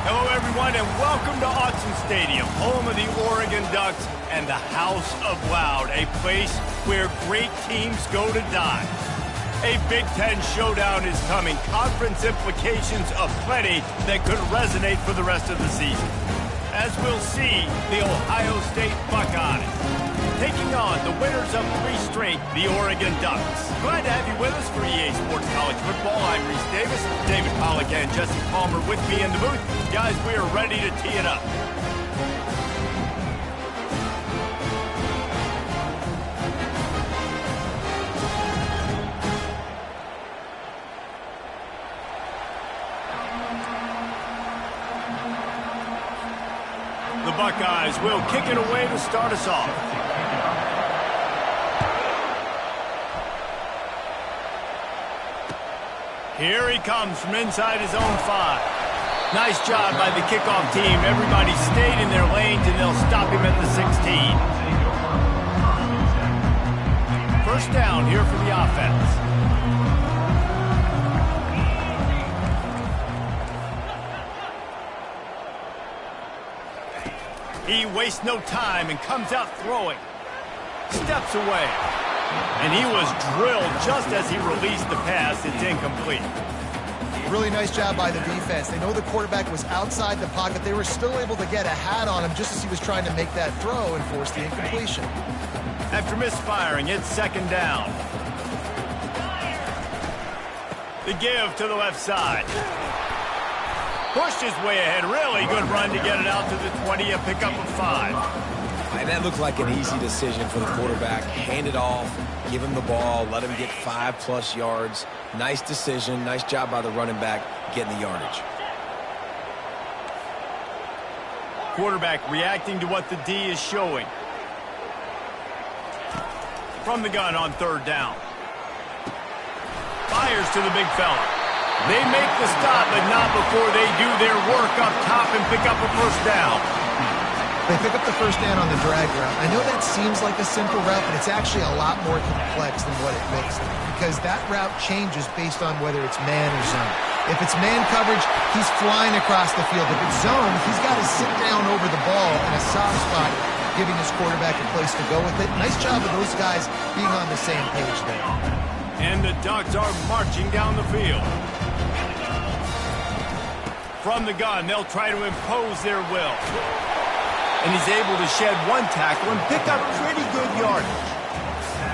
Hello, everyone, and welcome to Autzen Stadium, home of the Oregon Ducks and the House of Loud, a place where great teams go to die. A Big Ten showdown is coming, conference implications aplenty that could resonate for the rest of the season. As we'll see, the Ohio State Buckeyes taking on the winners of 3 straight, the Oregon Ducks. Glad to have you with us for EA Sports College Football. I'm Reese Davis, David Pollack and Jesse Palmer with me in the booth. Guys, we are ready to tee it up. The Buckeyes will kick it away to start us off. Here he comes from inside his own 5. Nice job by the kickoff team. Everybody stayed in their lanes, and they'll stop him at the 16. First down here for the offense. He wastes no time and comes out throwing. Steps away. And he was drilled just as he released the pass. It's incomplete. Really nice job by the defense. They know the quarterback was outside the pocket. They were still able to get a hat on him just as he was trying to make that throw and force the incompletion. After misfiring, it's second down. The give to the left side. Pushed his way ahead. Really good run to get it out to the 20, a pickup of 5. And that looked like an easy decision for the quarterback. Hand it off, give him the ball, let him get 5+ yards. Nice decision. Nice job by the running back getting the yardage. Quarterback reacting to what the D is showing. From the gun on third down. Fires to the big fella. They make the stop, but not before they do their work up top and pick up a first down. They pick up the first down on the drag route. I know that seems like a simple route, but it's actually a lot more complex than what it looks like, because that route changes based on whether it's man or zone. If it's man coverage, he's flying across the field. If it's zone, he's got to sit down over the ball in a soft spot, giving his quarterback a place to go with it. Nice job of those guys being on the same page there. And the Ducks are marching down the field. From the gun, they'll try to impose their will. And he's able to shed one tackle and pick up pretty good yardage.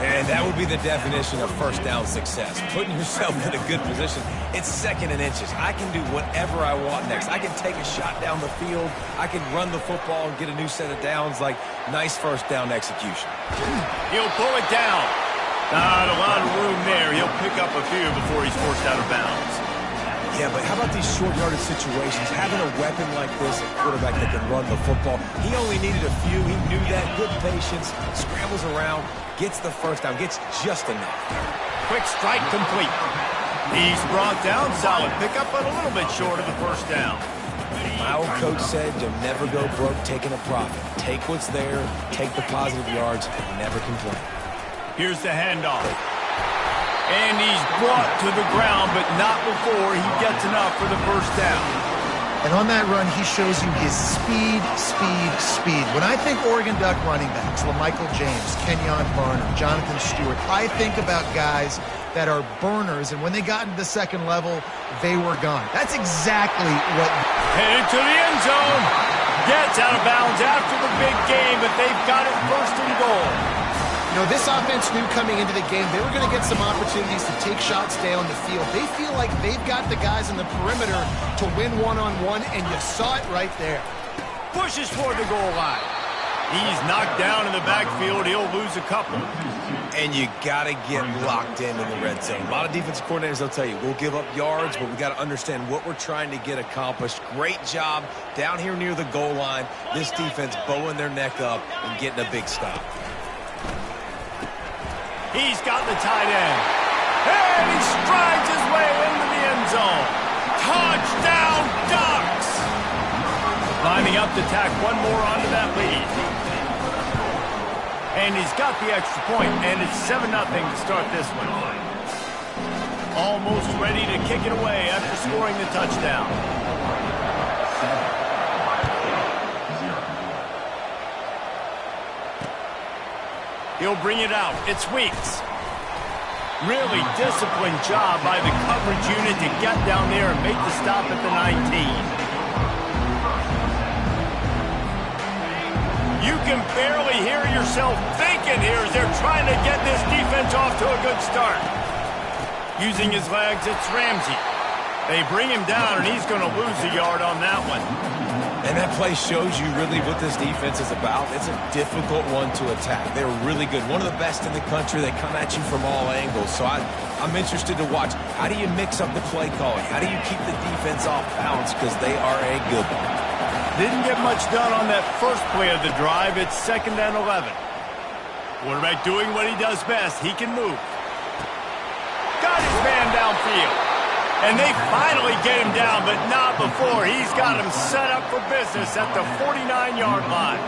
And that would be the definition of first down success. Putting yourself in a good position. It's second and inches. I can do whatever I want next. I can take a shot down the field. I can run the football and get a new set of downs. Like, nice first down execution. He'll pull it down. Not a lot of room there. He'll pick up a few before he's forced out of bounds. Yeah, but how about these short yardage situations? Having a weapon like this, a quarterback that can run the football, he only needed a few. He knew that. Good patience, scrambles around, gets the first down, gets just enough. Quick strike complete. He's brought down. Solid pickup, but a little bit short of the first down. My old coach said, you'll never go broke taking a profit. Take what's there, take the positive yards, and never complain. Here's the handoff. And he's brought to the ground, but not before he gets enough for the first down. And on that run, he shows you his speed. When I think Oregon Duck running backs, LaMichael James, Kenyon Barner, Jonathan Stewart, I think about guys that are burners, and when they got into the second level, they were gone. That's exactly what... Headed to the end zone. Gets out of bounds after the big game, but they've got it first and goal. You know, this offense knew coming into the game they were going to get some opportunities to take shots down the field. They feel like they've got the guys in the perimeter to win one-on-one, and you saw it right there. Pushes toward the goal line. He's knocked down in the backfield. He'll lose a couple. And you got to get locked in the red zone. A lot of defensive coordinators, they'll tell you, we'll give up yards, but we got to understand what we're trying to get accomplished. Great job down here near the goal line. This defense bowing their neck up and getting a big stop. He's got the tight end. And he strides his way into the end zone. Touchdown, Ducks! Lining up to tack one more onto that lead. And he's got the extra point, and it's 7-0 to start this one. Almost ready to kick it away after scoring the touchdown. He'll bring it out. It's Weeks. Really disciplined job by the coverage unit to get down there and make the stop at the 19. You can barely hear yourself thinking here as they're trying to get this defense off to a good start. Using his legs, it's Ramsey. They bring him down, and he's going to lose a yard on that one. And that play shows you really what this defense is about. It's a difficult one to attack. They're really good. One of the best in the country. They come at you from all angles. So I'm interested to watch. How do you mix up the play calling? How do you keep the defense off balance? Because they are a good one. Didn't get much done on that first play of the drive. It's 2nd and 11. Quarterback doing what he does best. He can move. Got his man downfield. And they finally get him down, but not before. He's got him set up for business at the 49-yard line.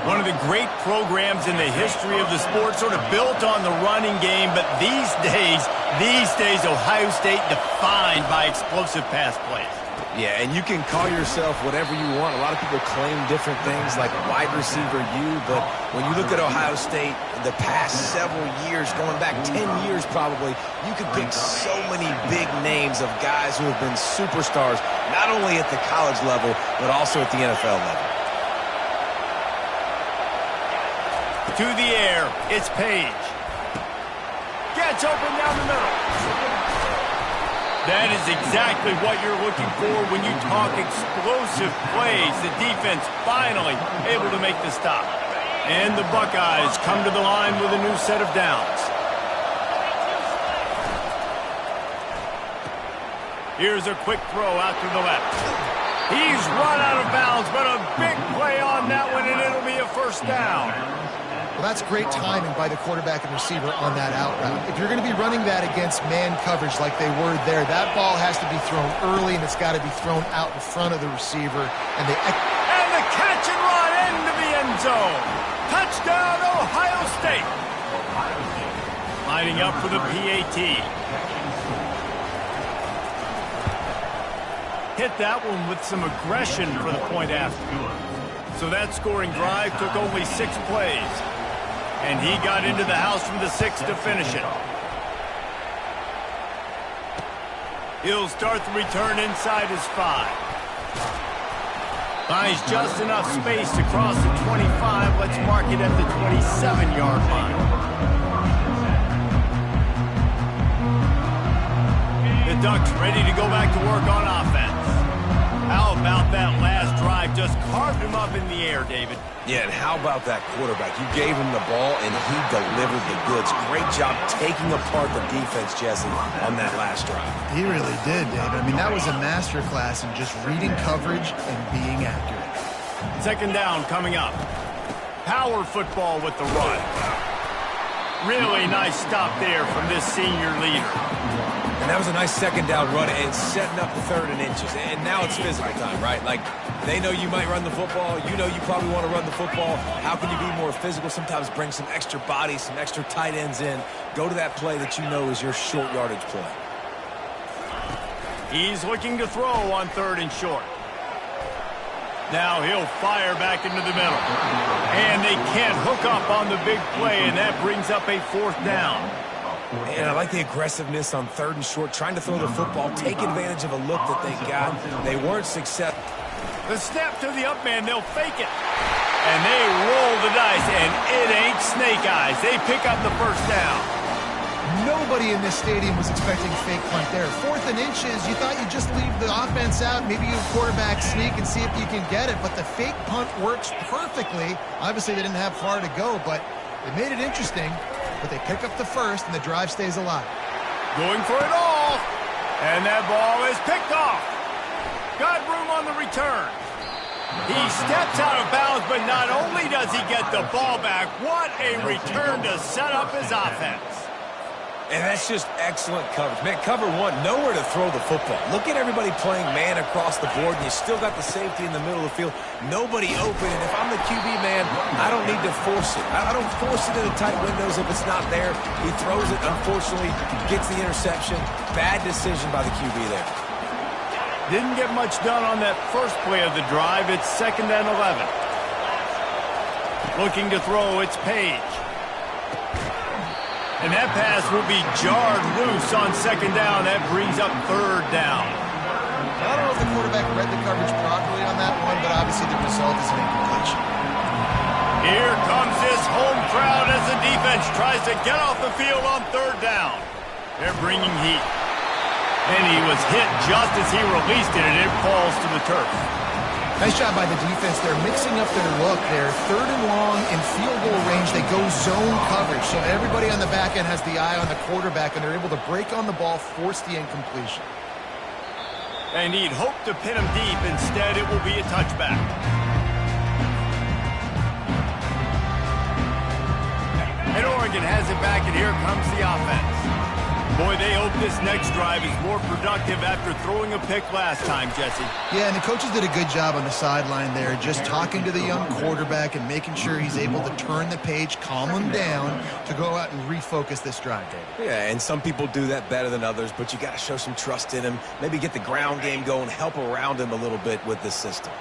One of the great programs in the history of the sport, sort of built on the running game, but these days, Ohio State defined by explosive pass plays. Yeah, and you can call yourself whatever you want. A lot of people claim different things like wide receiver U, but when you look at Ohio State the past several years, going back 10 years probably, you could pick so many big names of guys who have been superstars, not only at the college level, but also at the NFL level. To the air, it's Page. Gets open down the middle. That is exactly what you're looking for when you talk explosive plays. The defense finally able to make the stop. And the Buckeyes come to the line with a new set of downs. Here's a quick throw out to the left. He's run out of bounds, but a big play on that one, and it'll be a first down. Well, that's great timing by the quarterback and receiver on that out route. If you're going to be running that against man coverage like they were there, that ball has to be thrown early, and it's got to be thrown out in front of the receiver. And the catch and run into the end zone. Touchdown, Ohio State. Lining up for the PAT. Hit that one with some aggression for the point after. So that scoring drive took only 6 plays. And he got into the house from the 6 to finish it. He'll start the return inside his 5. Finds just enough space to cross the 25. Let's mark it at the 27-yard line. The Ducks ready to go back to work on offense. How about that last drive? Just carved him up in the air, David. Yeah, and how about that quarterback? You gave him the ball, and he delivered the goods. Great job taking apart the defense, Jesse, on that last drive. He really did, David. I mean, that was a masterclass in just reading coverage and being accurate. 2nd down coming up. Power football with the run. Really nice stop there from this senior leader. And that was a nice 2nd down run and setting up 3rd and inches. And now it's physical time, right? Like, they know you might run the football. You know you probably want to run the football. How can you be more physical? Sometimes bring some extra bodies, some extra tight ends in. Go to that play that you know is your short yardage play. He's looking to throw on 3rd and short. Now he'll fire back into the middle. And they can't hook up on the big play, and that brings up a 4th down. And I like the aggressiveness on 3rd and short, trying to throw the football, take advantage of a look that they got. They weren't successful. The snap to the up man, they'll fake it. And they roll the dice, and it ain't snake eyes. They pick up the 1st down. Nobody in this stadium was expecting fake punt there. 4th and inches, you thought you'd just leave the offense out, maybe you quarterback sneak and see if you can get it, but the fake punt works perfectly. Obviously, they didn't have far to go, but they made it interesting. But they pick up the 1st, and the drive stays alive. Going for it all. And that ball is picked off. Got room on the return. He steps out of bounds, but not only does he get the ball back, what a return to set up his offense. And that's just excellent coverage. Man, cover 1, nowhere to throw the football. Look at everybody playing man across the board, and you still got the safety in the middle of the field. Nobody open, and if I'm the QB, man, I don't need to force it. I don't force it into tight windows if it's not there. He throws it, unfortunately, gets the interception. Bad decision by the QB there. Didn't get much done on that first play of the drive. It's 2nd and 11. Looking to throw, it's Page. And that pass will be jarred loose on second down. That brings up third down. I don't know if the quarterback read the coverage properly on that one, but obviously the result is an incompletion. Here comes this home crowd as the defense tries to get off the field on third down. They're bringing heat. And he was hit just as he released it, and it falls to the turf. Nice job by the defense. They're mixing up their look. They're third and long in field goal range. They go zone coverage. So everybody on the back end has the eye on the quarterback, and they're able to break on the ball, force the incompletion. And he'd hoped to pin him deep. Instead, it will be a touchback. And Oregon has it back, and here comes the offense. Boy, they hope this next drive is more productive after throwing a pick last time, Jesse. Yeah, and the coaches did a good job on the sideline there, just talking to the young quarterback and making sure he's able to turn the page, calm him down to go out and refocus this drive, David. Yeah, and some people do that better than others, but you got to show some trust in him, maybe get the ground game going, help around him a little bit with this system.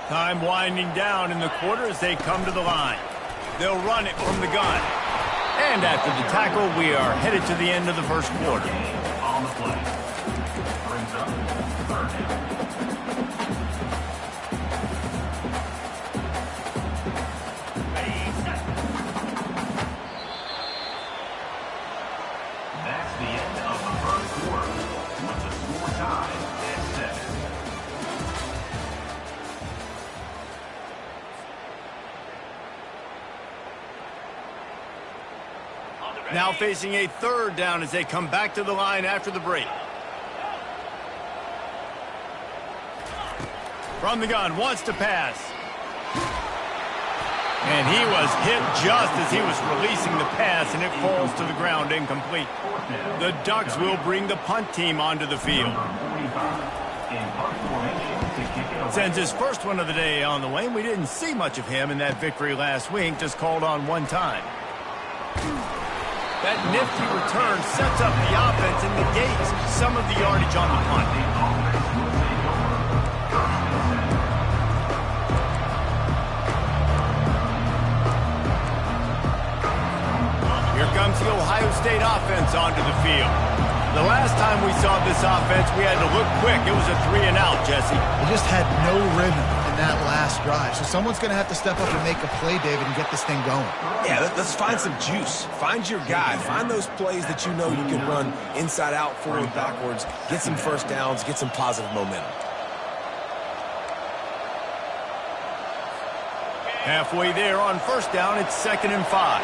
Time winding down in the quarter as they come to the line. They'll run it from the gun. And after the tackle, we are headed to the end of the first quarter. On the play. Brings up third down. That's the end of the first quarter. With the score tied at 7. Now facing a third down as they come back to the line after the break. From the gun, wants to pass. And he was hit just as he was releasing the pass, and it falls to the ground incomplete. The Ducks will bring the punt team onto the field. Sends his first one of the day on the way, and we didn't see much of him in that victory last week, just called on one time. That nifty return sets up the offense and negates some of the yardage on the punt. Here comes the Ohio State offense onto the field. The last time we saw this offense, we had to look quick. It was a 3-and-out, Jesse. They just had no rhythm in that last drive. So someone's going to have to step up and make a play, David, and get this thing going. Yeah, let's find some juice. Find your guy. Find those plays that you know you can run inside out, forward, backwards, get some first downs, get some positive momentum. Halfway there on first down, it's 2nd and 5.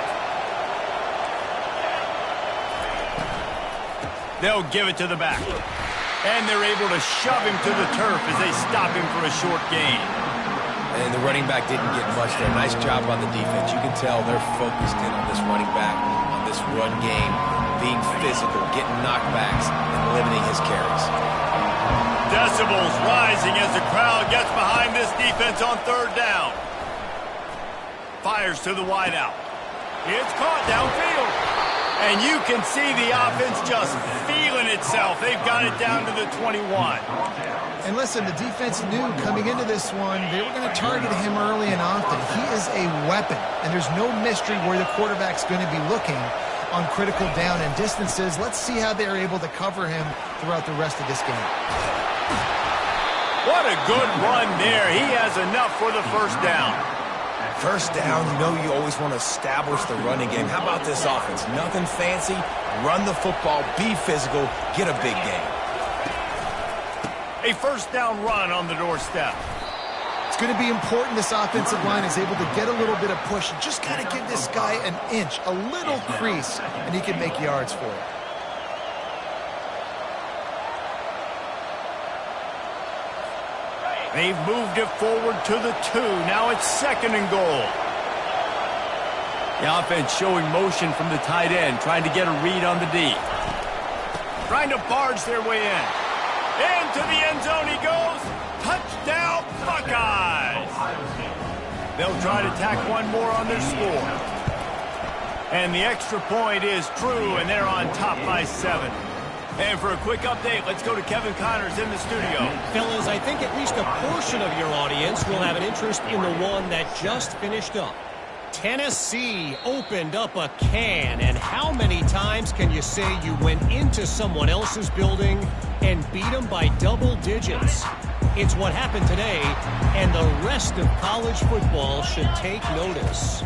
They'll give it to the back. And they're able to shove him to the turf as they stop him for a short gain. And the running back didn't get much there. Nice job by the defense. You can tell they're focused in on this running back, on this run game, being physical, getting knockbacks, and limiting his carries. Decibels rising as the crowd gets behind this defense on third down. Fires to the wideout. It's caught downfield. And you can see the offense just feeling itself. They've got it down to the 21. And listen, the defense knew coming into this one, they were going to target him early and often. He is a weapon, and there's no mystery where the quarterback's going to be looking on critical down and distances. Let's see how they're able to cover him throughout the rest of this game. What a good run there. He has enough for the first down. First down, you know you always want to establish the running game. How about this offense? Nothing fancy. Run the football, be physical, get a big gain. A first down run on the doorstep. It's going to be important this offensive line is able to get a little bit of push. Just got to give this guy an inch, a little crease, and he can make yards for it. They've moved it forward to the 2. Now it's 2nd and goal. The offense showing motion from the tight end, trying to get a read on the D. Trying to barge their way in. Into the end zone he goes. Touchdown, Buckeyes. They'll try to tack one more on their score. And the extra point is true, and they're on top by 7. And for a quick update, let's go to Kevin Connors in the studio. Fellas, I think at least a portion of your audience will have an interest in the one that just finished up. Tennessee opened up a can, and how many times can you say you went into someone else's building and beat them by double digits? It's what happened today, and the rest of college football should take notice.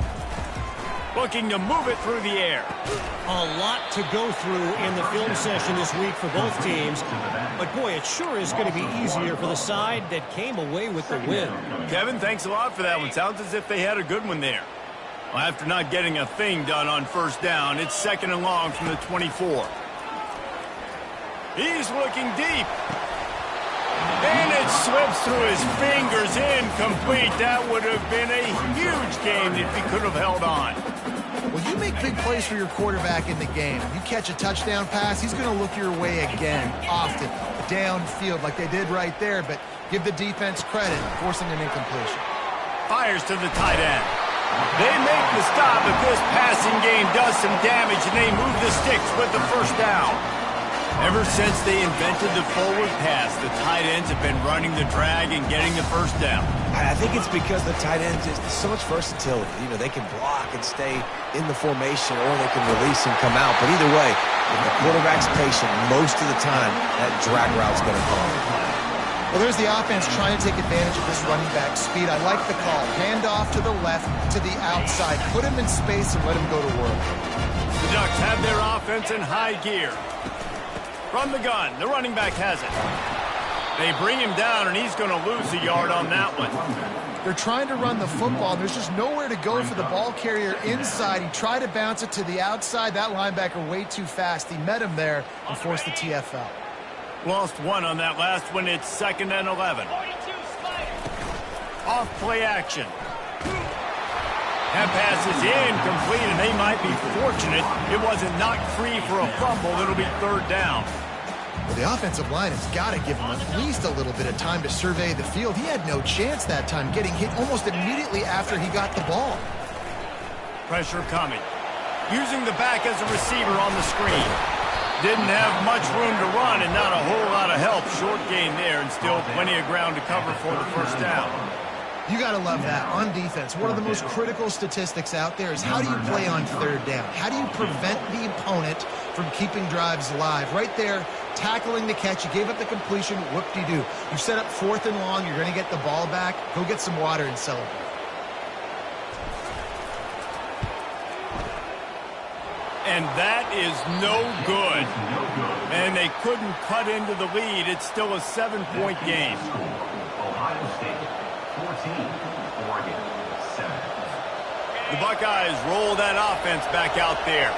Looking to move it through the air. A lot to go through in the film session this week for both teams, but boy, it sure is going to be easier for the side that came away with the win. Kevin, thanks a lot for that one. Sounds as if they had a good one there. Well, after not getting a thing done on first down, it's 2nd and long from the 24. He's looking deep. And it slips through his fingers, incomplete. That would have been a huge game if he could have held on. Well, you make big plays for your quarterback in the game. You catch a touchdown pass, he's going to look your way again, often, downfield like they did right there, but give the defense credit, forcing an incompletion. Fires to the tight end. They make the stop, but this passing game does some damage, and they move the sticks with the first down. Ever since they invented the forward pass, the tight ends have been running the drag and getting the first down. I think it's because the tight ends is so much versatility. You know, they can block and stay in the formation, or they can release and come out. But either way, if the quarterback's patient, most of the time, that drag route's going to come. Well, there's the offense trying to take advantage of this running back speed. I like the call. Hand off to the left, to the outside. Put him in space and let him go to work. The Ducks have their offense in high gear. From the gun, the running back has it. They bring him down, and he's going to lose a yard on that one. They're trying to run the football. There's just nowhere to go for the ball carrier inside. He tried to bounce it to the outside. That linebacker way too fast. He met him there and forced the TFL. Lost one on that last one. It's 2nd and 11. Off play action. That pass is incomplete, and they might be fortunate it wasn't knocked free for a fumble. It'll be 3rd down. Well, the offensive line has got to give him at least a little bit of time to survey the field. He had no chance that time, getting hit almost immediately after he got the ball. Pressure coming. Using the back as a receiver on the screen. Didn't have much room to run and not a whole lot of help. Short gain there and still plenty of ground to cover for the first down. You got to love that. On defense, one of the most critical statistics out there is how do you play on 3rd down? How do you prevent the opponent from keeping drives alive? Right there, tackling the catch. You gave up the completion. Whoop-de-doo. You set up 4th and long. You're going to get the ball back. Go get some water and celebrate. And that is no good. And they couldn't cut into the lead. It's still a 7-point game. Ohio State 14, Oregon 7. The Buckeyes roll that offense back out there.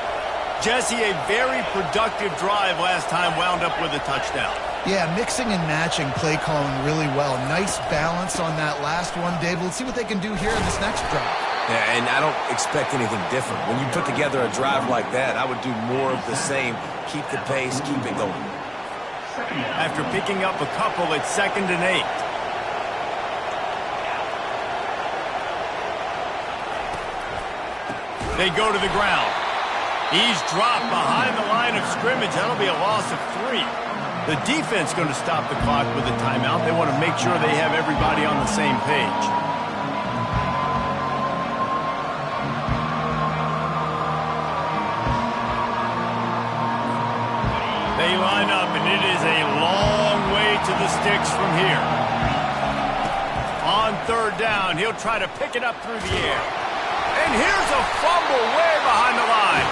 Jesse, a very productive drive last time, wound up with a touchdown. Yeah, mixing and matching play calling really well. Nice balance on that last one, Dave. Let's see what they can do here in this next drive. Yeah, and I don't expect anything different. When you put together a drive like that, I would do more of the same. Keep the pace, keep it going. After picking up a couple, it's 2nd and 8. They go to the ground. He's dropped behind the line of scrimmage. That'll be a loss of 3. The defense going to stop the clock with a timeout. They want to make sure they have everybody on the same page. They line up, and it is a long way to the sticks from here. On 3rd down, he'll try to pick it up through the air. And here's a fumble way behind the line.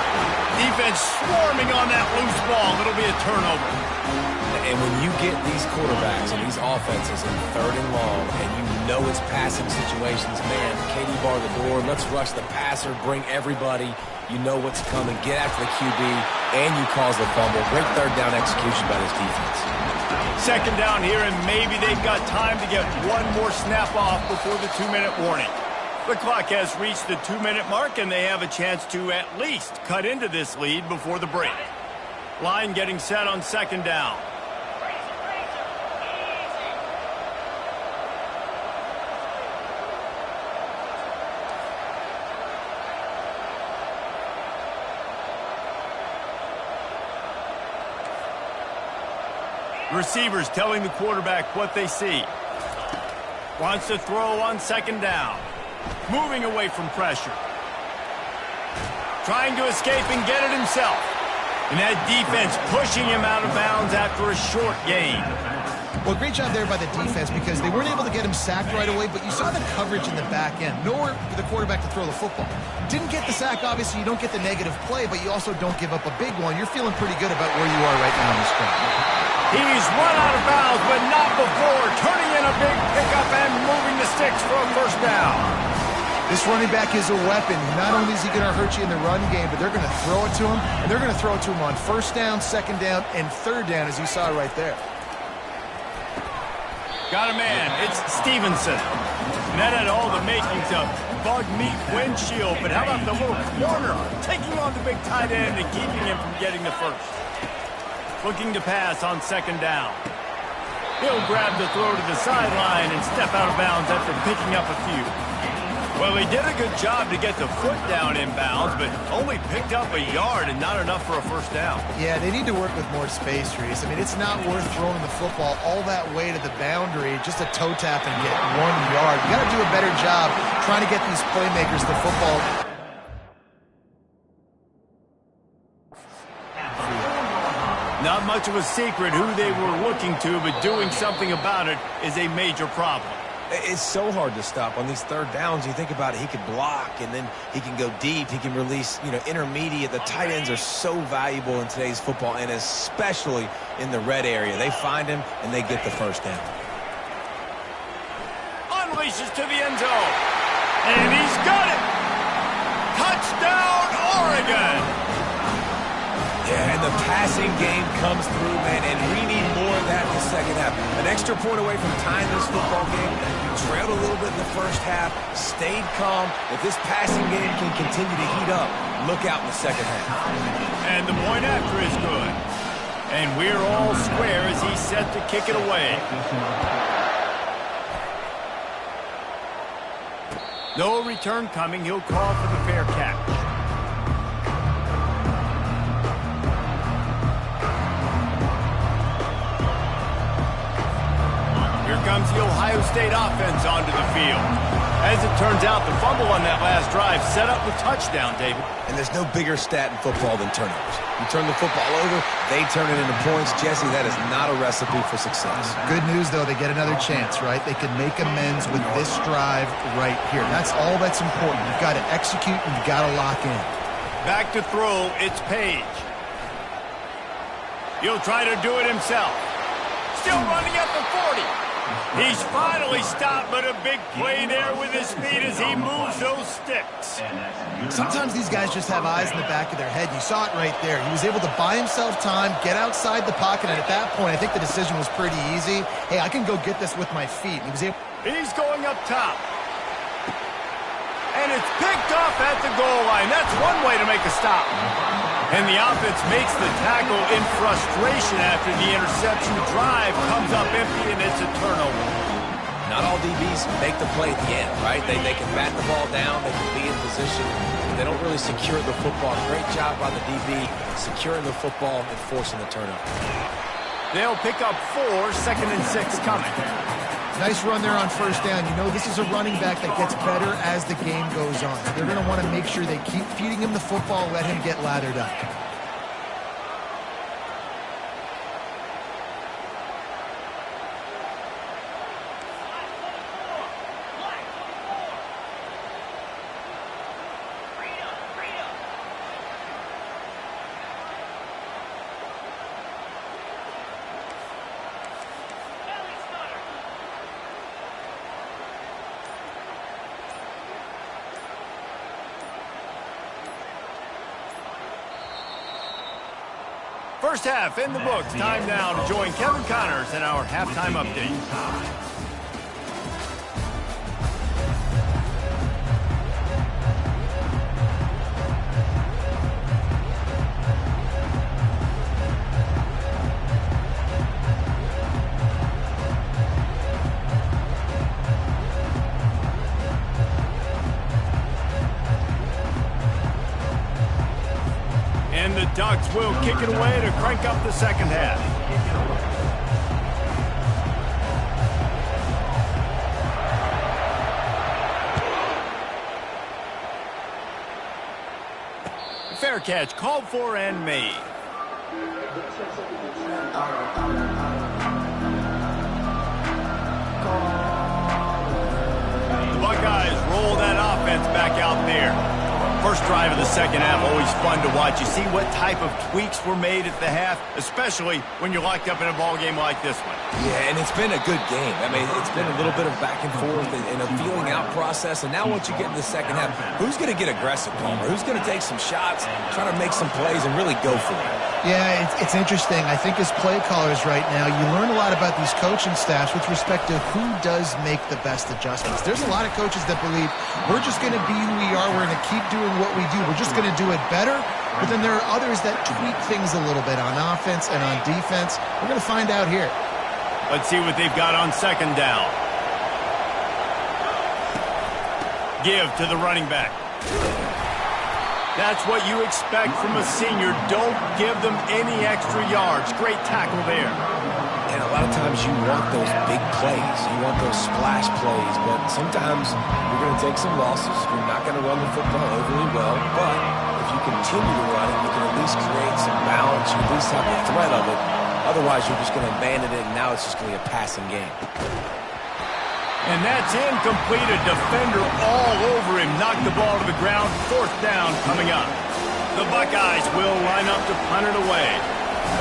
Defense swarming on that loose ball. It'll be a turnover. And when you get these quarterbacks and these offenses in 3rd and long, and you know it's passing situations, man, Katie bar the door, let's rush the passer, bring everybody. You know what's coming. Get after the QB, and you cause the fumble. Great 3rd down execution by this defense. 2nd down here, and maybe they've got time to get one more snap off before the 2-minute warning. The clock has reached the 2-minute mark, and they have a chance to at least cut into this lead before the break. Line getting set on 2nd down. Receivers telling the quarterback what they see. Wants to throw on 2nd down. Moving away from pressure. trying to escape and get it himself. And that defense pushing him out of bounds after a short gain. Well, great job there by the defense because they weren't able to get him sacked right away, but you saw the coverage in the back end. Nowhere for the quarterback to throw the football. Didn't get the sack, obviously. You don't get the negative play, but you also don't give up a big one. You're feeling pretty good about where you are right now in this drive. He's run out of bounds, but not before. Turning in a big pickup and moving the sticks for a first down. This running back is a weapon. Not only is he going to hurt you in the run game, but they're going to throw it to him, and they're going to throw it to him on first down, second down, and third down, as you saw right there. Got a man. It's Stevenson. And that had all the makings of bug meat windshield, but how about the little corner taking on the big tight end and keeping him from getting the first? Looking to pass on second down. He'll grab the throw to the sideline and step out of bounds after picking up a few. Well, he did a good job to get the foot down in bounds, but only picked up a yard and not enough for a first down. Yeah, they need to work with more space, Reese. I mean, it's not worth throwing the football all that way to the boundary, just a toe tap and get 1 yard. You got to do a better job trying to get these playmakers the football. Not much of a secret who they were looking to, but doing something about it is a major problem. It's so hard to stop on these third downs. You think about it, he could block, and then he can go deep. He can release, intermediate. The tight ends are so valuable in today's football, and especially in the red area. They find him, and they get the first down. Unleashes to the end zone. And he's got it. Touchdown, Oregon. Yeah, and the passing game comes through, man, and we need more of that in the second half. An extra point away from tying this football game. You trailed a little bit in the first half, stayed calm. If this passing game can continue to heat up, look out in the second half. And the point after is good. And we're all square as he's set to kick it away. No return coming. He'll call for the fair catch. Comes the Ohio State offense onto the field. As it turns out, the fumble on that last drive set up the touchdown, David. And there's no bigger stat in football than turnovers. You turn the football over, they turn it into points. Jesse, that is not a recipe for success. Good news, though, they get another chance, right? They can make amends with this drive right here. That's all that's important. You've got to execute and you've got to lock in. Back to throw, it's Page. He'll try to do it himself. Still running at the 40. He's finally stopped, but a big play there with his feet as he moves those sticks. Sometimes these guys just have eyes in the back of their head. You saw it right there. He was able to buy himself time, get outside the pocket, and at that point, I think the decision was pretty easy. Hey, I can go get this with my feet. He's going up top. And it's picked off at the goal line. That's one way to make a stop. And the offense makes the tackle in frustration after the interception. Drive comes up empty, and it's a turnover. Not all DBs make the play at the end, right? They can bat the ball down, they can be in position, but they don't really secure the football. Great job by the DB securing the football and forcing the turnover. They'll pick up 4, 2nd and 6 coming. Nice run there on first down. You know, this is a running back that gets better as the game goes on. So they're going to want to make sure they keep feeding him the football, let him get lathered up. First half in the books. Time now to join Kevin Connors in our halftime update. The Ducks will kick it away to crank up the second half. Fair catch called for and made. The Buckeyes roll that offense back out there. First drive of the second half, always fun to watch. You see what type of tweaks were made at the half, especially when you're locked up in a ball game like this one. Yeah, and it's been a good game. I mean, it's been a little bit of back and forth and a feeling out process. And now once you get in the second half, who's going to get aggressive, Palmer? Who's going to take some shots, try to make some plays, and really go for it? Yeah, it's interesting. I think as play callers right now, you learn a lot about these coaching staffs with respect to who does make the best adjustments. There's a lot of coaches that believe we're just going to be who we are. We're going to keep doing what we do. We're just going to do it better. But then there are others that tweak things a little bit on offense and on defense. We're going to find out here. Let's see what they've got on second down. Give to the running back. That's what you expect from a senior. Don't give them any extra yards. Great tackle there. And a lot of times you want those big plays. You want those splash plays. But sometimes you're going to take some losses. You're not going to run the football overly well. But if you continue to run it, you can at least create some balance. You at least have the threat of it. Otherwise, you're just going to abandon it, and now it's just going to be a passing game. And that's incomplete. A defender all over him. Knocked the ball to the ground. Fourth down coming up. The Buckeyes will line up to punt it away.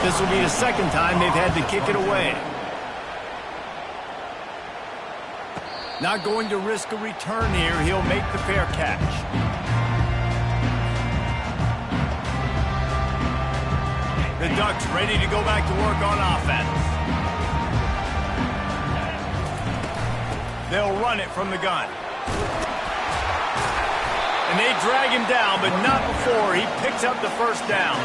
This will be the second time they've had to kick it away. Not going to risk a return here. He'll make the fair catch. The Ducks ready to go back to work on offense. They'll run it from the gun. And they drag him down, but not before he picks up the first down.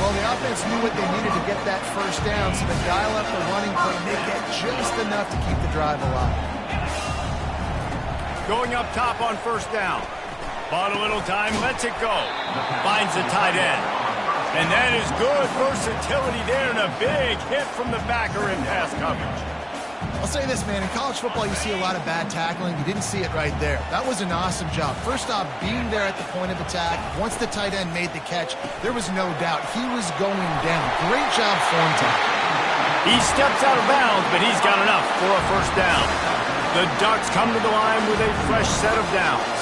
Well, the offense knew what they needed to get that first down, so they dial up the running play and they get just enough to keep the drive alive. Going up top on first down. Bought a little time, lets it go. Finds the tight end. And that is good versatility there and a big hit from the backer in pass coverage. I'll say this, man. In college football, you see a lot of bad tackling. You didn't see it right there. That was an awesome job. First off, being there at the point of attack. Once the tight end made the catch, there was no doubt he was going down. Great job form tackle. He steps out of bounds, but he's got enough for a first down. The Ducks come to the line with a fresh set of downs.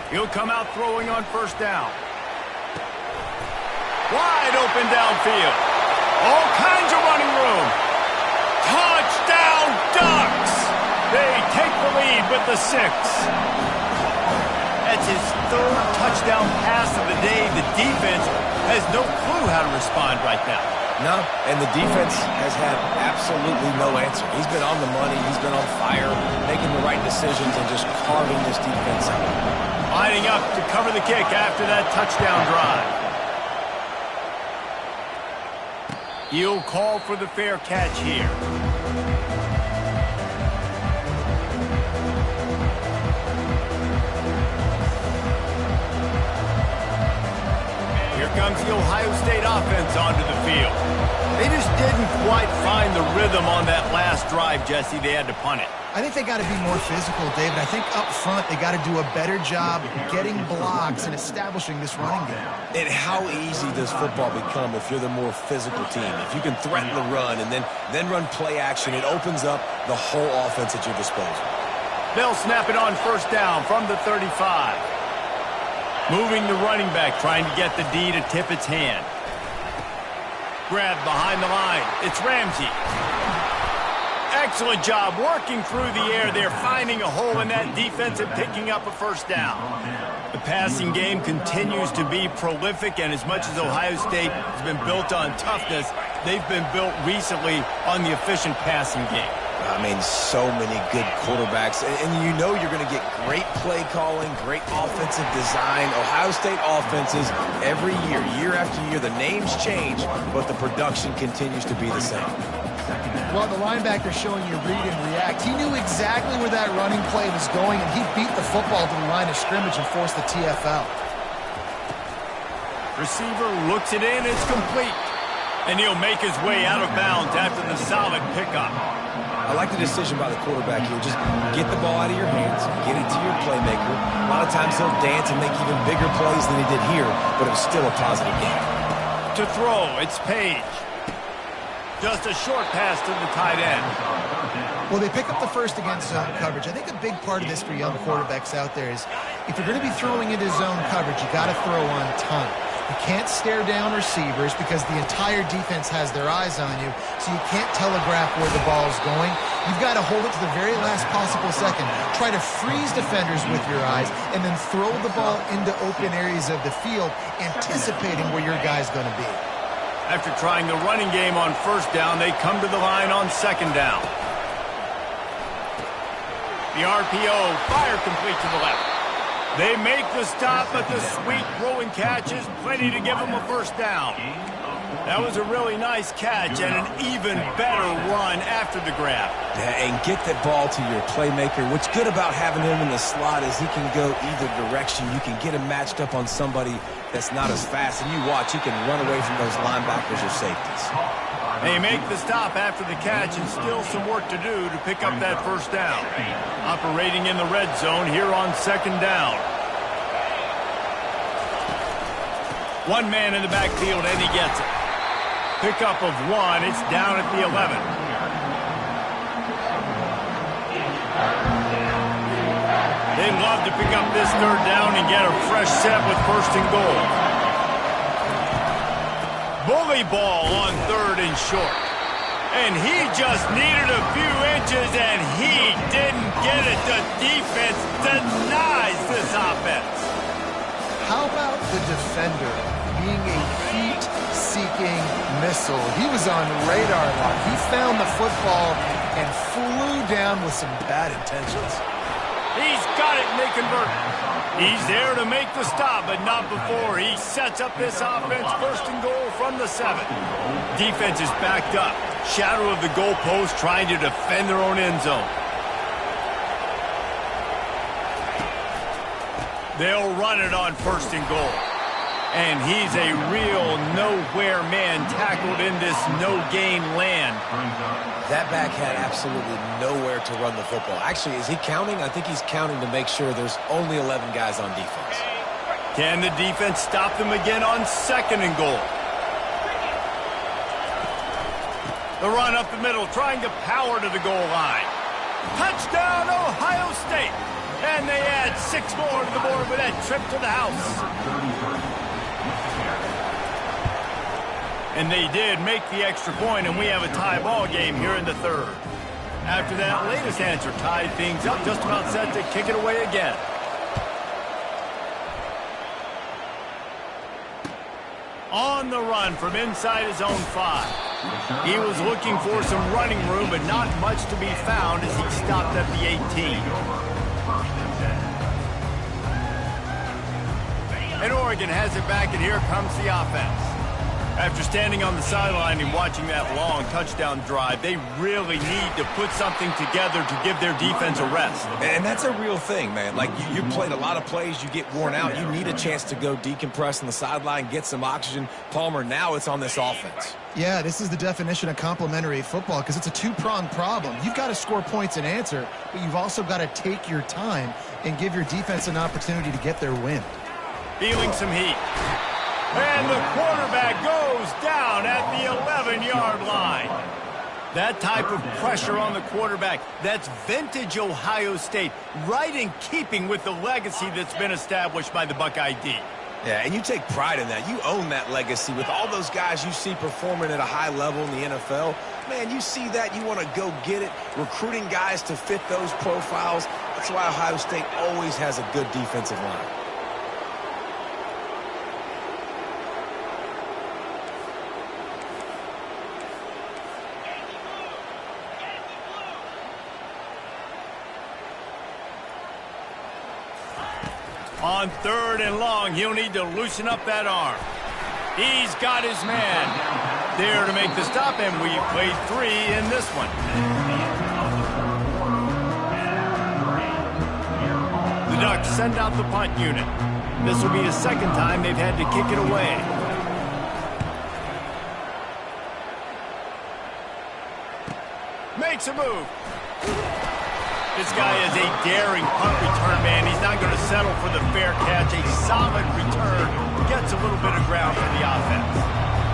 He'll come out throwing on first down. Wide open downfield. All kinds of running room. Touchdown, Ducks! They take the lead with the 6. That's his third touchdown pass of the day. The defense has no clue how to respond right now. No, and the defense has had absolutely no answer. He's been on the money. He's been on fire, making the right decisions and just carving this defense out. Lining up to cover the kick after that touchdown drive. He'll call for the fair catch here. Here comes the Ohio State offense onto the field. They just didn't quite find the rhythm on that last drive, Jesse. They had to punt it. I think they got to be more physical, David. I think up front they got to do a better job getting blocks and establishing this running game. And how easy does football become if you're the more physical team? If you can threaten the run and then run play action, it opens up the whole offense at your disposal. They'll snap it on first down from the 35. Moving the running back, trying to get the D to tip its hand. Grab behind the line. It's Ramsey. Excellent job working through the air there, finding a hole in that defense and picking up a first down. The passing game continues to be prolific, and as much as Ohio State has been built on toughness, they've been built recently on the efficient passing game. I mean, so many good quarterbacks, and you know you're going to get great play calling, great offensive design. Ohio State offenses every year, year after year, the names change, but the production continues to be the same. Well, the linebacker showing you read and react. He knew exactly where that running play was going, and he beat the football to the line of scrimmage and forced the TFL. Receiver looks it in. It's complete. And he'll make his way out of bounds after the solid pickup. I like the decision by the quarterback here. Just get the ball out of your hands, get it to your playmaker. A lot of times he'll dance and make even bigger plays than he did here, but it was still a positive game. To throw, it's Page. Just a short pass to the tight end. Well, they pick up the first against zone coverage. I think a big part of this for young quarterbacks out there is if you're going to be throwing into zone coverage, you got to throw on time. You can't stare down receivers because the entire defense has their eyes on you, so you can't telegraph where the ball's going. You've got to hold it to the very last possible second. Try to freeze defenders with your eyes, and then throw the ball into open areas of the field, anticipating where your guy's going to be. After trying the running game on first down, they come to the line on second down. The RPO, fire complete to the left. They make the stop, but the sweet throwing catch is plenty to give them a first down. That was a really nice catch and an even better run after the grab. Yeah, and get that ball to your playmaker. What's good about having him in the slot is he can go either direction. You can get him matched up on somebody that's not as fast, and you watch, he can run away from those linebackers or safeties. They make the stop after the catch, and still some work to do to pick up that first down. Operating in the red zone here on second down. One man in the backfield, and he gets it. Pickup of one. It's down at the 11. They'd love to pick up this third down and get a fresh set with first and goal. Bully ball on third and short. And he just needed a few inches, and he didn't get it. The defense denies this offense. How about the defender being a heat-seeking missile? He was on radar lock. He found the football and flew down with some bad intentions. He's got it, and they convert. He's there to make the stop, but not before. He sets up this offense first and goal from the 7. Defense is backed up. Shadow of the goalpost trying to defend their own end zone. They'll run it on first and goal. And he's a real nowhere man tackled in this no-gain land. That back had absolutely nowhere to run the football. Actually, is he counting? I think he's counting to make sure there's only 11 guys on defense. Can the defense stop them again on second and goal? The run up the middle, trying to power to the goal line. Touchdown, Ohio State! And they add 6 more to the board with that trip to the house. And they did make the extra point, and we have a tie ball game here in the third. After that latest answer tied things up, just about set to kick it away again. On the run from inside his own 5. He was looking for some running room, but not much to be found as he stopped at the 18. And Oregon has it back, and here comes the offense. After standing on the sideline and watching that long touchdown drive, they really need to put something together to give their defense a rest. And that's a real thing, man. Like, you played a lot of plays, you get worn out, you need a chance to go decompress on the sideline, get some oxygen. Palmer, now it's on this offense. Yeah, this is the definition of complementary football because it's a two-pronged problem. You've got to score points and answer, but you've also got to take your time and give your defense an opportunity to get their win. Feeling some heat. And the quarterback goes down at the 11-yard line. That type of pressure on the quarterback, that's vintage Ohio State, right in keeping with the legacy that's been established by the Buckeye D. Yeah, and you take pride in that. You own that legacy with all those guys you see performing at a high level in the NFL. Man, you see that, you want to go get it, recruiting guys to fit those profiles. That's why Ohio State always has a good defensive line. On third and long, he'll need to loosen up that arm. He's got his man there to make the stop, and we played 3 in this one. The The Ducks send out the punt unit. This will be the second time they've had to kick it away. Makes a move. This guy is a daring punt return man. He's not going to settle for the fair catch. A solid return gets a little bit of ground for the offense.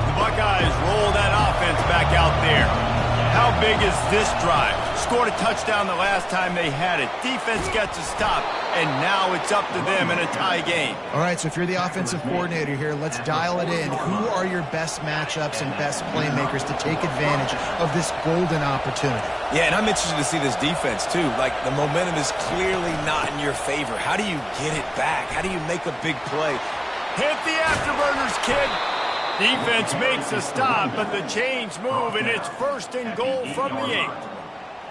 The Buckeyes roll that offense back out there. How big is this drive? Scored a touchdown the last time they had it. Defense gets a stop, and now it's up to them in a tie game. All right, so if you're the offensive coordinator here, let's dial it in. Who are your best matchups and best playmakers to take advantage of this golden opportunity? Yeah, and I'm interested to see this defense, too. Like, the momentum is clearly not in your favor. How do you get it back? How do you make a big play? Hit the afterburners, kid. Defense makes a stop, but the chains move, and it's 1st and goal from the 8.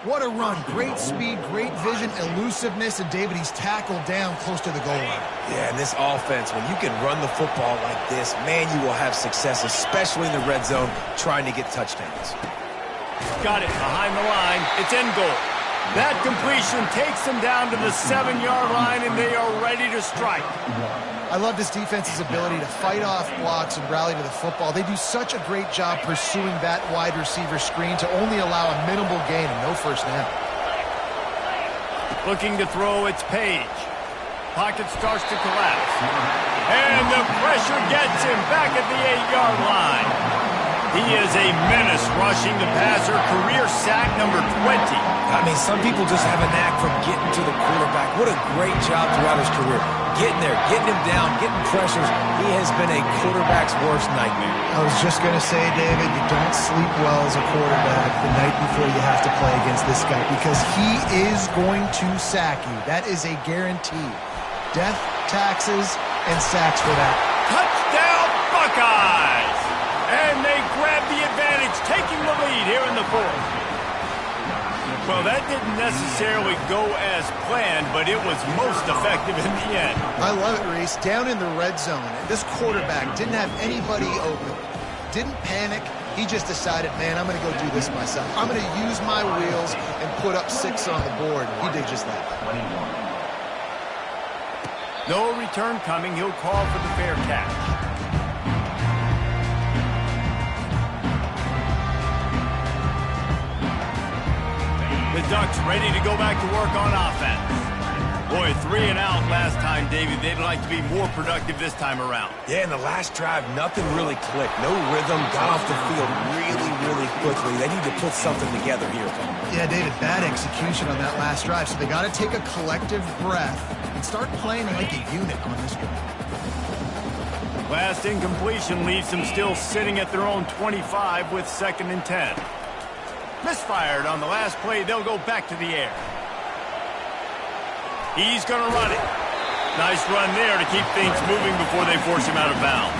What a run. Great speed, great vision, elusiveness, and David, he's tackled down close to the goal line. Yeah, and this offense, when you can run the football like this, man, you will have success, especially in the red zone, trying to get touchdowns. Got it behind the line. It's in goal. That completion takes them down to the 7-yard line, and they are ready to strike. I love this defense's ability to fight off blocks and rally to the football. They do such a great job pursuing that wide receiver screen to only allow a minimal gain and no first down. Looking to throw, it's Page. Pocket starts to collapse. And the pressure gets him back at the 8-yard line. He is a menace rushing the passer. Career sack number 20. I mean, some people just have a knack for getting to the quarterback. What a great job throughout his career. Getting there, getting him down, getting pressures. He has been a quarterback's worst nightmare. I was just going to say, David, you don't sleep well as a quarterback the night before you have to play against this guy because he is going to sack you. That is a guarantee. Death, taxes, and sacks for that. Touchdown, Buckeyes! And they grab the advantage, taking the lead here in the 4th. Well, that didn't necessarily go as planned, but it was most effective in the end. I love it, Reese. Down in the red zone, this quarterback didn't have anybody open. Didn't panic. He just decided, man, I'm going to go do this myself. I'm going to use my wheels and put up 6 on the board. He did just that. No return coming. He'll call for the fair catch. The Ducks ready to go back to work on offense. Boy, 3 and out last time, David. They'd like to be more productive this time around. Yeah, in the last drive, nothing really clicked. No rhythm, got off the field really quickly. They need to put something together here. Yeah, David, bad execution on that last drive. So they got to take a collective breath and start playing like a unit on this drive. Last incompletion leaves them still sitting at their own 25 with 2nd and 10. Misfired on the last play. They'll go back to the air. He's going to run it. Nice run there to keep things moving before they force him out of bounds.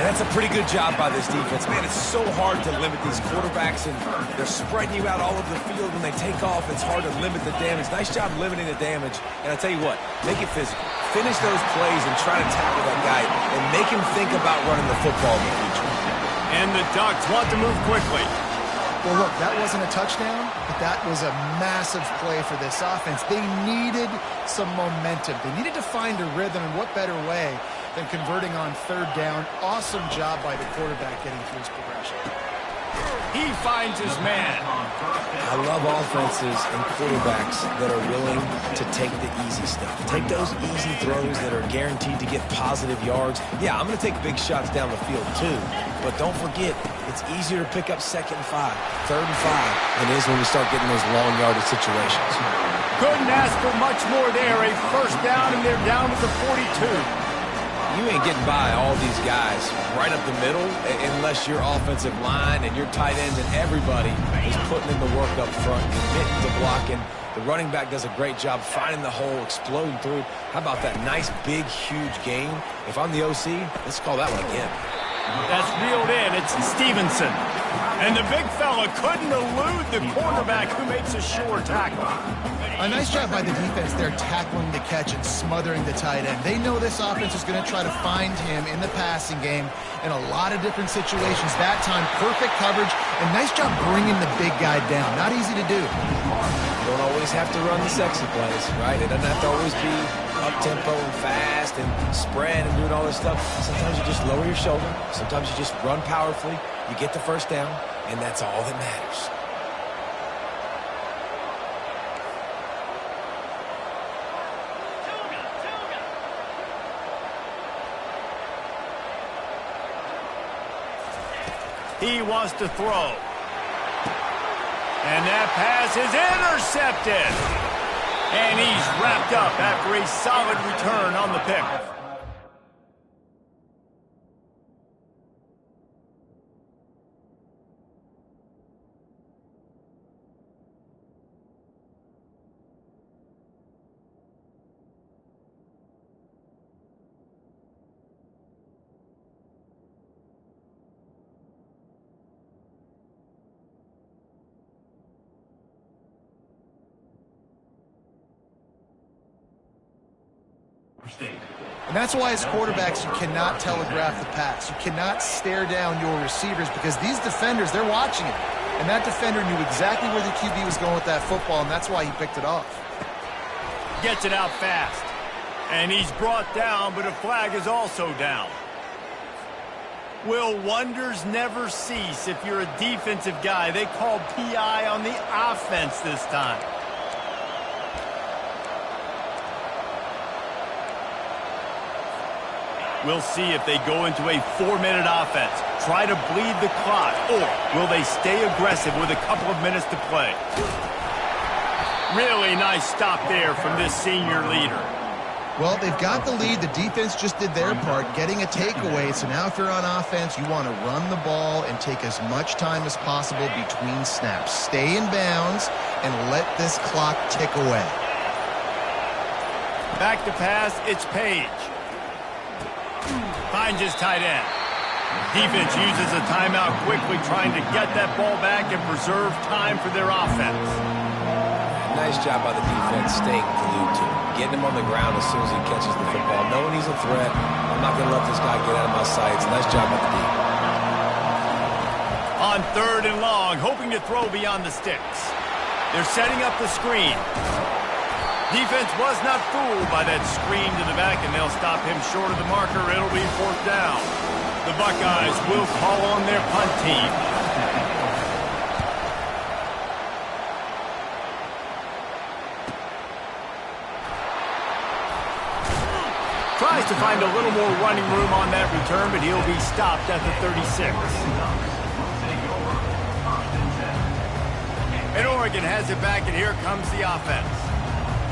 And that's a pretty good job by this defense. Man, it's so hard to limit these quarterbacks, and they're spreading you out all over the field. When they take off, it's hard to limit the damage. Nice job limiting the damage. And I tell you what, make it physical. Finish those plays and try to tackle that guy and make him think about running the football in the future. And the Ducks want to move quickly. Well, look, that wasn't a touchdown, but that was a massive play for this offense. They needed some momentum. They needed to find a rhythm, and what better way than converting on 3rd down. Awesome job by the quarterback getting through his progression. He finds his man. I love offenses and quarterbacks that are willing to take the easy stuff. Take those easy throws that are guaranteed to get positive yards. Yeah, I'm going to take big shots down the field too, but don't forget, it's easier to pick up 2nd and 5, 3rd and 5 than it is when we start getting those long yardage situations. Couldn't ask for much more there. A 1st down, and they're down to the 42. You ain't getting by all these guys right up the middle unless your offensive line and your tight ends and everybody is putting in the work up front, committing to blocking. The running back does a great job finding the hole, exploding through. How about that nice, big, huge gain? If I'm the OC, let's call that one again. That's reeled in. It's Stevenson. And the big fella couldn't elude the cornerback who makes a sure tackle. A nice job by the defense there tackling the catch and smothering the tight end. They know this offense is going to try to find him in the passing game in a lot of different situations. That time, perfect coverage, and nice job bringing the big guy down. Not easy to do. You don't always have to run the sexy plays, right? It doesn't have to always be up-tempo and fast and spread and doing all this stuff. Sometimes you just lower your shoulder. Sometimes you just run powerfully. You get the first down, and that's all that matters. He wants to throw. And that pass is intercepted. And he's wrapped up after a solid return on the pick. And that's why as quarterbacks, you cannot telegraph the pass. You cannot stare down your receivers because these defenders, they're watching it. And that defender knew exactly where the QB was going with that football, and that's why he picked it off. Gets it out fast. And he's brought down, but a flag is also down. Will wonders never cease if you're a defensive guy? They called PI on the offense this time. We'll see if they go into a 4-minute offense, try to bleed the clock, or will they stay aggressive with a couple of minutes to play? Really nice stop there from this senior leader. Well, they've got the lead. The defense just did their part, getting a takeaway. So now if you're on offense, you want to run the ball and take as much time as possible between snaps. Stay in bounds and let this clock tick away. Back to pass, it's Page. Finds his tight end. Defense uses a timeout quickly, trying to get that ball back and preserve time for their offense. Nice job by the defense staying glued to him. Getting him on the ground as soon as he catches the football. Knowing he's a threat. I'm not going to let this guy get out of my sights. Nice job by the defense. On 3rd and long, hoping to throw beyond the sticks. They're setting up the screen. Defense was not fooled by that screen to the back, and they'll stop him short of the marker. It'll be 4th down. The Buckeyes will call on their punt team. Tries to find a little more running room on that return, but he'll be stopped at the 36. And Oregon has it back, and here comes the offense.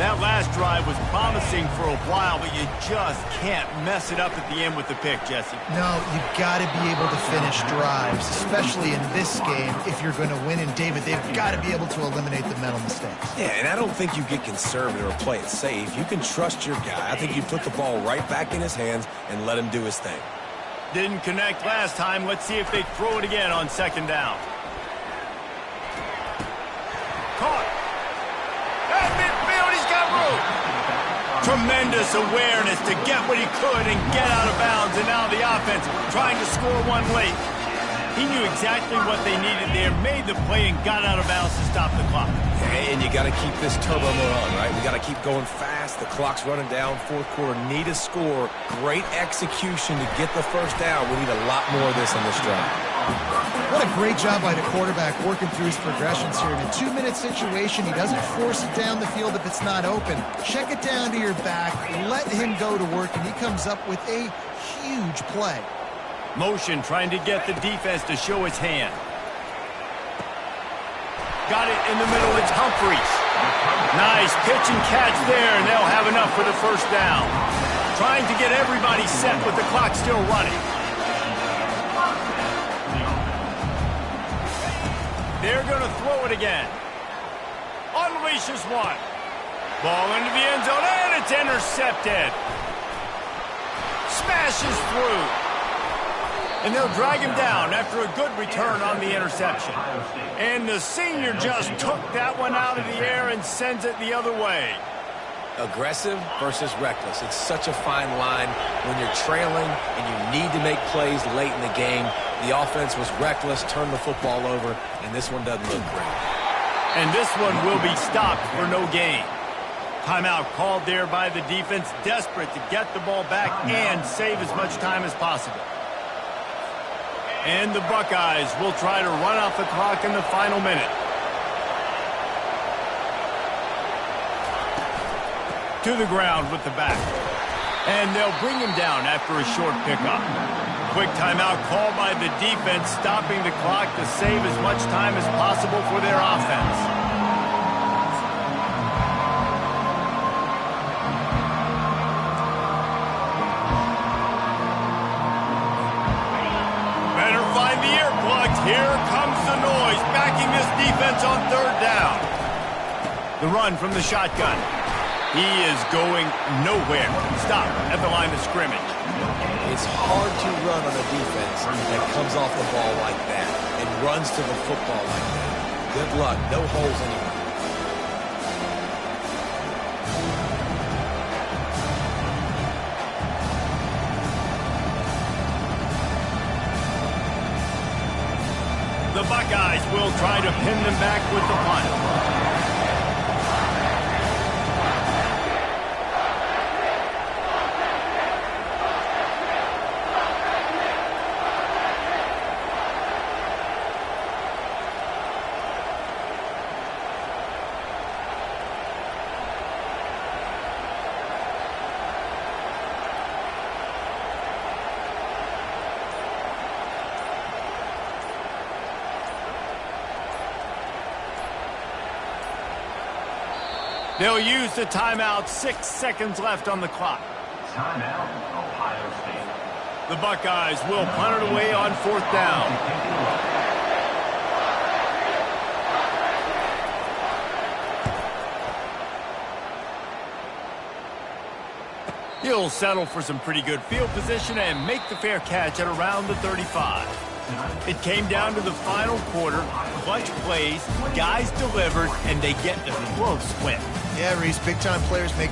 That last drive was promising for a while, but you just can't mess it up at the end with the pick, Jesse. No, you've got to be able to finish drives, especially in this game. If you're going to win, and David, they've got to be able to eliminate the mental mistakes. Yeah, and I don't think you get conservative or play it safe. You can trust your guy. I think you put the ball right back in his hands and let him do his thing. Didn't connect last time. Let's see if they throw it again on 2nd down. Caught. At midfield, he's got room. Tremendous awareness to get what he could and get out of bounds. And now the offense trying to score one late. He knew exactly what they needed there, made the play, and got out of bounds to stop the clock. And you got to keep this turbo mode on, right? We got to keep going fast. The clock's running down. 4th quarter, need a score. Great execution to get the first down. We need a lot more of this on this drive. What a great job by the quarterback working through his progressions here. In a 2-minute situation, he doesn't force it down the field if it's not open. Check it down to your back, let him go to work, and he comes up with a huge play. Motion trying to get the defense to show its hand. Got it in the middle. It's Humphreys. Nice pitch and catch there, and they'll have enough for the first down. Trying to get everybody set with the clock still running. They're going to throw it again. Unleashes one. Ball into the end zone, and it's intercepted. Smashes through. And they'll drag him down after a good return on the interception. And the senior just took that one out of the air and sends it the other way. Aggressive versus reckless. It's such a fine line when you're trailing and you need to make plays late in the game. The offense was reckless, turned the football over, and this one doesn't look great. And this one will be stopped for no gain. Timeout called there by the defense, desperate to get the ball back and save as much time as possible. And the Buckeyes will try to run off the clock in the final minute. To the ground with the back. And they'll bring him down after a short pickup. Quick timeout called by the defense, stopping the clock to save as much time as possible for their offense. Better find the earplugs. Here comes the noise, backing this defense on third down. The run from the shotgun. He is going nowhere. Stop at the line of scrimmage. It's hard to run on a defense that comes off the ball like that and runs to the football like that. Good luck. No holes anywhere. The Buckeyes will try to pin them back with the punt. They'll use the timeout. 6 seconds left on the clock. Timeout, Ohio State. The Buckeyes will punt it away on fourth down. He'll settle for some pretty good field position and make the fair catch at around the 35. It came down to the final quarter. Clutch plays, guys delivered, and they get a close win. Yeah, Reese, big-time players make